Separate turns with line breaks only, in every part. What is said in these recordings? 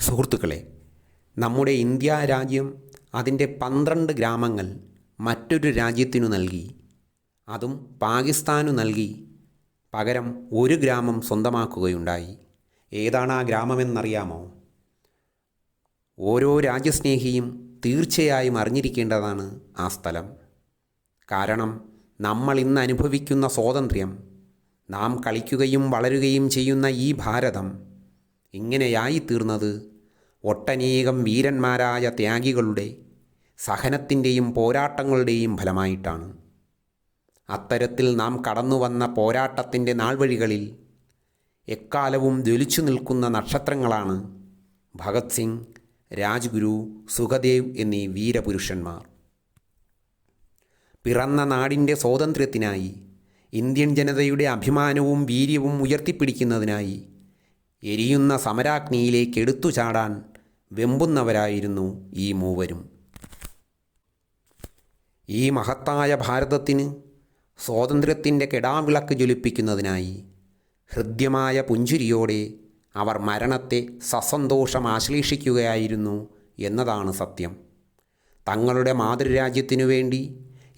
സുഹൃത്തുക്കളെ, നമ്മുടെ ഇന്ത്യ രാജ്യം അതിൻ്റെ 12 ഗ്രാമങ്ങൾ മറ്റൊരു രാജ്യത്തിനു നൽകി. അതും പാകിസ്ഥാനു നൽകി പകരം ഒരു ഗ്രാമം സ്വന്തമാക്കുകയുണ്ടായി. ഏതാണ് ആ ഗ്രാമമെന്നറിയാമോ? ഓരോ രാജ്യസ്നേഹിയും തീർച്ചയായും അറിഞ്ഞിരിക്കേണ്ടതാണ് ആ സ്ഥലം. കാരണം നമ്മൾ ഇന്ന് അനുഭവിക്കുന്ന സ്വാതന്ത്ര്യം, നാം കളിക്കുകയും വളരുകയും ചെയ്യുന്ന ഈ ഭാരതം ഇങ്ങനെയായിത്തീർന്നത് ഒട്ടനേകം വീരന്മാരായ ത്യാഗികളുടെ സഹനത്തിൻ്റെയും പോരാട്ടങ്ങളുടെയും ഫലമായിട്ടാണ്. അത്തരത്തിൽ നാം കടന്നുവന്ന പോരാട്ടത്തിൻ്റെ നാൾവഴികളിൽ എക്കാലവും ജ്വലിച്ചു നിൽക്കുന്ന നക്ഷത്രങ്ങളാണ് ഭഗത് സിംഗ്, രാജ്ഗുരു, സുഖദേവ് എന്നീ വീരപുരുഷന്മാർ. പിറന്ന നാടിൻ്റെ സ്വാതന്ത്ര്യത്തിനായി, ഇന്ത്യൻ ജനതയുടെ അഭിമാനവും വീര്യവും ഉയർത്തിപ്പിടിക്കുന്നതിനായി എരിയുന്ന സമരാഗ്നിയിലേക്ക് എടുത്തു ചാടാൻ വെമ്പുന്നവരായിരുന്നു ഈ മൂവരും. ഈ മഹത്തായ ഭാരതത്തിന് സ്വാതന്ത്ര്യത്തിൻ്റെ കെടാവിളക്ക് ജ്വലിപ്പിക്കുന്നതിനായി ഹൃദ്യമായ പുഞ്ചിരിയോടെ അവർ മരണത്തെ സസന്തോഷം ആശ്ലേഷിക്കുകയായിരുന്നു എന്നതാണ് സത്യം. തങ്ങളുടെ മാതൃരാജ്യത്തിനു വേണ്ടി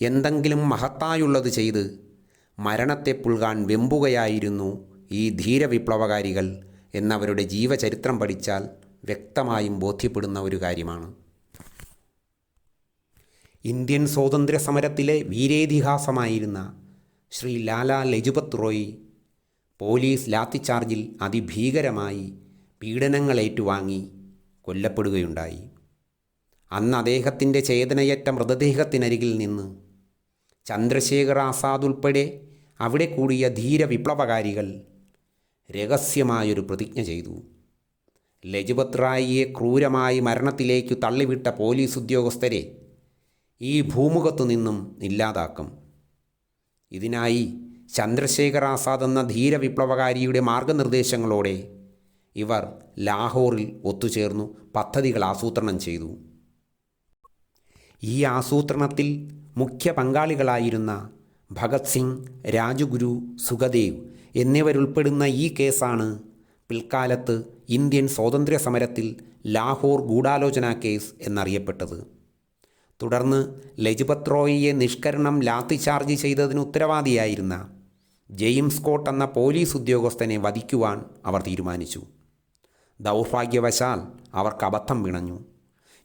എന്തെങ്കിലും മഹത്തായുള്ളത് ചെയ്ത് മരണത്തെ പുൽകാൻ വെമ്പുകയായിരുന്നു ഈ ധീരവിപ്ലവകാരികൾ എന്നവരുടെ ജീവചരിത്രം പഠിച്ചാൽ വ്യക്തമായും ബോധ്യപ്പെടുന്ന ഒരു കാര്യമാണ്. ഇന്ത്യൻ സ്വാതന്ത്ര്യ സമരത്തിലെ വീരേതിഹാസമായിരുന്ന ശ്രീ ലാലാ ലജ്പത് റോയ് പോലീസ് ലാത്തിച്ചാർജിൽ അതിഭീകരമായി പീഡനങ്ങളേറ്റുവാങ്ങി കൊല്ലപ്പെടുകയുണ്ടായി. അന്ന് അദ്ദേഹത്തിൻ്റെ ചേതനയറ്റ മൃതദേഹത്തിനരികിൽ നിന്ന് ചന്ദ്രശേഖർ ആസാദ് ഉൾപ്പെടെ അവിടെ കൂടിയ ധീര വിപ്ലവകാരികൾ രഹസ്യമായൊരു പ്രതിജ്ഞ ചെയ്തു. ലജ്പത് റായിയെ ക്രൂരമായി മരണത്തിലേക്കു തള്ളിവിട്ട പോലീസ് ഉദ്യോഗസ്ഥരെ ഈ ഭൂമുഖത്തു നിന്നും ഇല്ലാതാക്കും. ഇതിനായി ചന്ദ്രശേഖർ ആസാദ് എന്ന ധീര വിപ്ലവകാരിയുടെ മാർഗനിർദ്ദേശങ്ങളോടെ ഇവർ ലാഹോറിൽ ഒത്തുചേർന്നു പദ്ധതികൾ ആസൂത്രണം ചെയ്തു. ഈ ആസൂത്രണത്തിൽ മുഖ്യ പങ്കാളികളായിരുന്ന ഭഗത് സിംഗ്, രാജ്ഗുരു, സുഖദേവ് എന്നിവരുൾപ്പെടുന്ന ഈ കേസാണ് പിൽക്കാലത്ത് ഇന്ത്യൻ സ്വാതന്ത്ര്യ സമരത്തിൽ ലാഹോർ ഗൂഢാലോചന കേസ് എന്നറിയപ്പെട്ടത്. തുടർന്ന് ലജ്പത് റോയിയെ നിഷ്കരണം ലാത്തിചാർജ് ചെയ്തതിന് ഉത്തരവാദിയായിരുന്ന ജെയിംസ് സ്കോട്ട് എന്ന പോലീസ് ഉദ്യോഗസ്ഥനെ വധിക്കുവാൻ അവർ തീരുമാനിച്ചു. ദൗർഭാഗ്യവശാൽ അവർക്ക് അബദ്ധം പിണഞ്ഞു.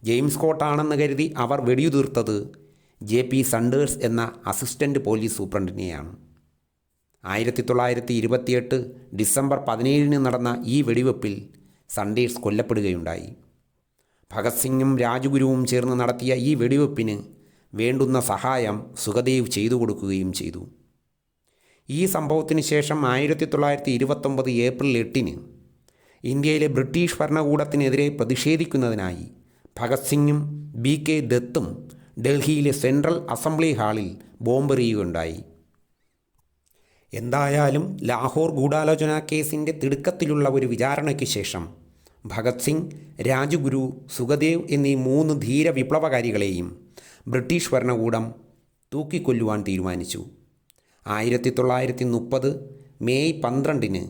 ജെയിംസ് സ്കോട്ടാണെന്ന് കരുതി അവർ വെടിയുതിർത്തത് JP സണ്ടേഴ്സ് എന്ന അസിസ്റ്റൻ്റ് പോലീസ് സൂപ്രണ്ടിനെയാണ്. 1928 ഡിസംബർ 17 നടന്ന ഈ വെടിവെപ്പിൽ സണ്ടേഴ്സ് കൊല്ലപ്പെടുകയുണ്ടായി. ഭഗത് സിംഗും രാജ്ഗുരുവും ചേർന്ന് നടത്തിയ ഈ വെടിവെപ്പിന് വേണ്ടുന്ന സഹായം സുഖദേവ് ചെയ്തു കൊടുക്കുകയും ചെയ്തു. ഈ സംഭവത്തിന് ശേഷം 1929 ഏപ്രിൽ 8 ഇന്ത്യയിലെ ബ്രിട്ടീഷ് ഭരണകൂടത്തിനെതിരെ പ്രതിഷേധിക്കുന്നതിനായി ഭഗത് സിംഗും BK ദത്തും ഡൽഹിയിലെ സെൻട്രൽ അസംബ്ലി ഹാളിൽ ബോംബെറിയുകയുണ്ടായി. എന്തായാലും ലാഹോർ ഗൂഢാലോചന കേസിൻ്റെ തിടുക്കത്തിലുള്ള ഒരു വിചാരണയ്ക്ക് ശേഷം ഭഗത് സിംഗ്, രാജ്ഗുരു, സുഖദേവ് എന്നീ 3 ധീര വിപ്ലവകാരികളെയും ബ്രിട്ടീഷ് ഭരണകൂടം തൂക്കിക്കൊല്ലുവാൻ തീരുമാനിച്ചു. 1930 മെയ് 12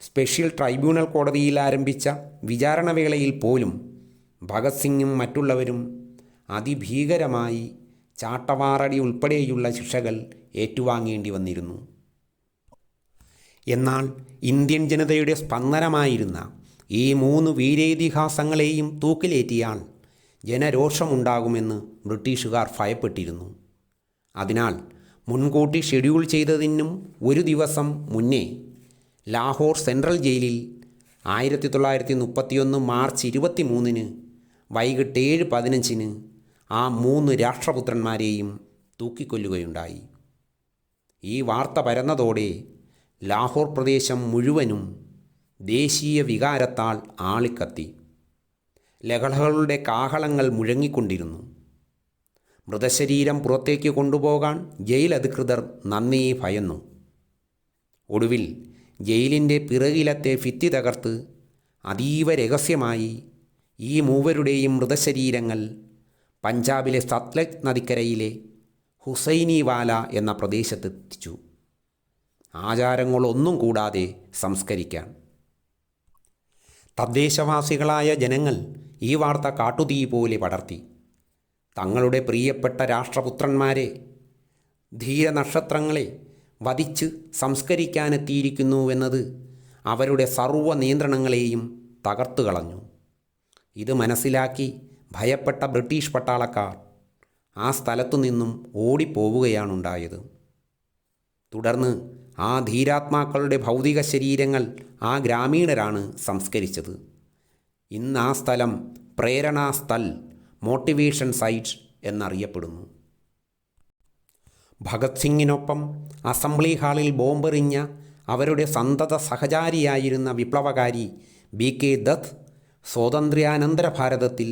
സ്പെഷ്യൽ ട്രൈബ്യൂണൽ കോടതിയിൽ ആരംഭിച്ച വിചാരണവേളയിൽ പോലും ഭഗത് സിംഗും മറ്റുള്ളവരും അതിഭീകരമായി ചാട്ടവാറടി ഉൾപ്പെടെയുള്ള ശിക്ഷകൾ ഏറ്റുവാങ്ങേണ്ടി വന്നിരുന്നു. എന്നാൽ ഇന്ത്യൻ ജനതയുടെ സ്പന്ദനമായിരുന്ന ഈ 3 വീരേതിഹാസങ്ങളെയും തൂക്കിലേറ്റിയാൽ ജനരോഷമുണ്ടാകുമെന്ന് ബ്രിട്ടീഷുകാർ ഭയപ്പെട്ടിരുന്നു. അതിനാൽ മുൻകൂട്ടി ഷെഡ്യൂൾ ചെയ്തതിനും ഒരു ദിവസം മുന്നേ ലാഹോർ സെൻട്രൽ ജയിലിൽ 1931 മാർച്ച് 23 വൈകിട്ട് 7:15 ആ 3 രാഷ്ട്രപുത്രന്മാരെയും തൂക്കിക്കൊല്ലുകയുണ്ടായി. ഈ വാർത്ത പരന്നതോടെ ലാഹോർ പ്രദേശം മുഴുവനും ദേശീയ വികാരത്താൽ ആളിക്കത്തി. ലഹളകളുടെ കാഹളങ്ങൾ മുഴങ്ങിക്കൊണ്ടിരുന്നു. മൃതശരീരം പുറത്തേക്ക് കൊണ്ടുപോകാൻ ജയിൽ അധികൃതർ നന്നേ ഭയന്നു. ഒടുവിൽ ജയിലിൻ്റെ പിറകിലത്തെ ഭിത്തി തകർത്ത് അതീവ രഹസ്യമായി ഈ മൂവരുടെയും മൃതശരീരങ്ങൾ പഞ്ചാബിലെ സത്ലജ് നദിക്കരയിലെ ഹുസൈനിവാല എന്ന പ്രദേശത്തെത്തിച്ചു. ആചാരങ്ങളൊന്നും കൂടാതെ സംസ്കരിക്കാൻ. തദ്ദേശവാസികളായ ജനങ്ങൾ ഈ വാർത്ത കാട്ടുതീ പോലെ പടർത്തി. തങ്ങളുടെ പ്രിയപ്പെട്ട രാഷ്ട്രപുത്രന്മാരെ, ധീരനക്ഷത്രങ്ങളെ വധിച്ച് സംസ്കരിക്കാനെത്തിയിരിക്കുന്നുവെന്നത് അവരുടെ സർവ്വ നിയന്ത്രണങ്ങളെയും തകർത്തു കളഞ്ഞു. ഇത് മനസ്സിലാക്കി ഭയപ്പെട്ട ബ്രിട്ടീഷ് പട്ടാളക്കാർ ആ സ്ഥലത്തു നിന്നും ഓടിപ്പോവുകയാണുണ്ടായത്. തുടർന്ന് ആ ധീരാത്മാക്കളുടെ ഭൗതിക ശരീരങ്ങൾ ആ ഗ്രാമീണരാണ് സംസ്കരിച്ചത്. ഇന്ന് ആ സ്ഥലം പ്രേരണാസ്ഥൽ, മോട്ടിവേഷൻ സൈറ്റ് എന്നറിയപ്പെടുന്നു. ഭഗത് സിംഗിനൊപ്പം അസംബ്ലി ഹാളിൽ ബോംബെറിഞ്ഞ അവരുടെ സന്തത സഹചാരിയായിരുന്ന വിപ്ലവകാരി BK ദത്ത് സ്വാതന്ത്ര്യാനന്തര ഭാരതത്തിൽ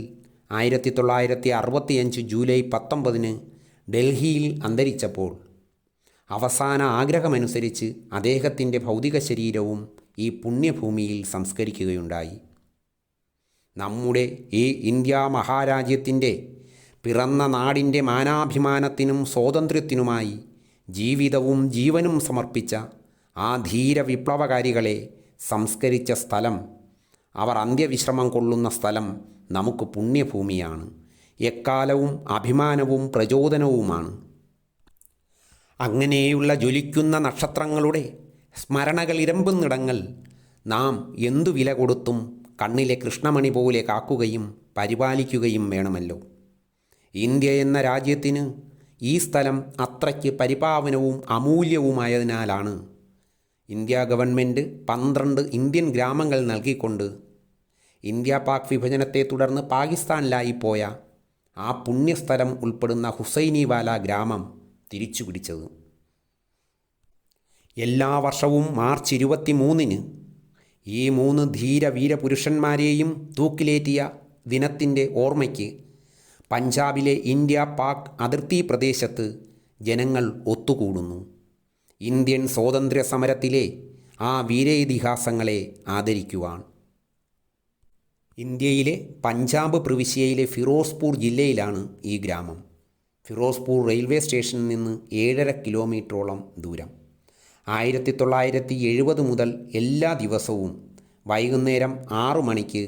1965 ജൂലൈ 19 ഡൽഹിയിൽ അന്തരിച്ചപ്പോൾ അവസാന ആഗ്രഹമനുസരിച്ച് അദ്ദേഹത്തിൻ്റെ ഭൗതിക ശരീരവും ഈ പുണ്യഭൂമിയിൽ സംസ്കരിക്കുകയുണ്ടായി. നമ്മുടെ ഈ ഇന്ത്യ മഹാരാജ്യത്തിൻ്റെ പിറന്ന നാടിൻ്റെ മാനാഭിമാനത്തിനും സ്വാതന്ത്ര്യത്തിനുമായി ജീവിതവും ജീവനും സമർപ്പിച്ച ആ ധീര വിപ്ലവകാരികളെ സംസ്കരിച്ച സ്ഥലം, അവർ അന്ത്യവിശ്രമം കൊള്ളുന്ന സ്ഥലം നമുക്ക് പുണ്യഭൂമിയാണ്, എക്കാലവും അഭിമാനവും പ്രചോദനവുമാണ്. അങ്ങനെയുള്ള ജ്വലിക്കുന്ന നക്ഷത്രങ്ങളുടെ സ്മരണകൾ ഇരമ്പുന്നിടങ്ങൾ നാം എന്തു വില കൊടുത്തും കണ്ണിലെ കൃഷ്ണമണി പോലെ കാക്കുകയും പരിപാലിക്കുകയും വേണമല്ലോ. ഇന്ത്യ എന്ന രാജ്യത്തിന് ഈ സ്ഥലം അത്രയ്ക്ക് പരിപാവനവും അമൂല്യവുമായതിനാലാണ് ഇന്ത്യ ഗവൺമെൻറ് 12 ഇന്ത്യൻ ഗ്രാമങ്ങൾ നൽകിക്കൊണ്ട് ഇന്ത്യ പാക് വിഭജനത്തെ തുടർന്ന് പാകിസ്ഥാനിലായിപ്പോയ ആ പുണ്യസ്ഥലം ഉൾപ്പെടുന്ന ഹുസൈനിവാല ഗ്രാമം തിരിച്ചു പിടിച്ചത്. എല്ലാ വർഷവും മാർച്ച് 23 ഈ 3 ധീര വീരപുരുഷന്മാരെയും തൂക്കിലേറ്റിയ ദിനത്തിൻ്റെ ഓർമ്മയ്ക്ക് പഞ്ചാബിലെ ഇന്ത്യ പാക് അതിർത്തി പ്രദേശത്ത് ജനങ്ങൾ ഒത്തുകൂടുന്നു. ഇന്ത്യൻ സ്വാതന്ത്ര്യ സമരത്തിലെ ആ വീരേതിഹാസങ്ങളെ ആദരിക്കുവാൻ. ഇന്ത്യയിലെ പഞ്ചാബ് പ്രവിശ്യയിലെ ഫിറോസ്പൂർ ജില്ലയിലാണ് ഈ ഗ്രാമം. ഫിറോസ്പൂർ റെയിൽവേ സ്റ്റേഷനിൽ നിന്ന് 7.5 കിലോമീറ്ററോളം ദൂരം. 1970 മുതൽ എല്ലാ ദിവസവും വൈകുന്നേരം 6 മണിക്ക്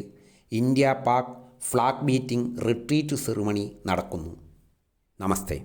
India Pak flag beating retreat ceremony നടക്കുന്നു. നമസ്തേ.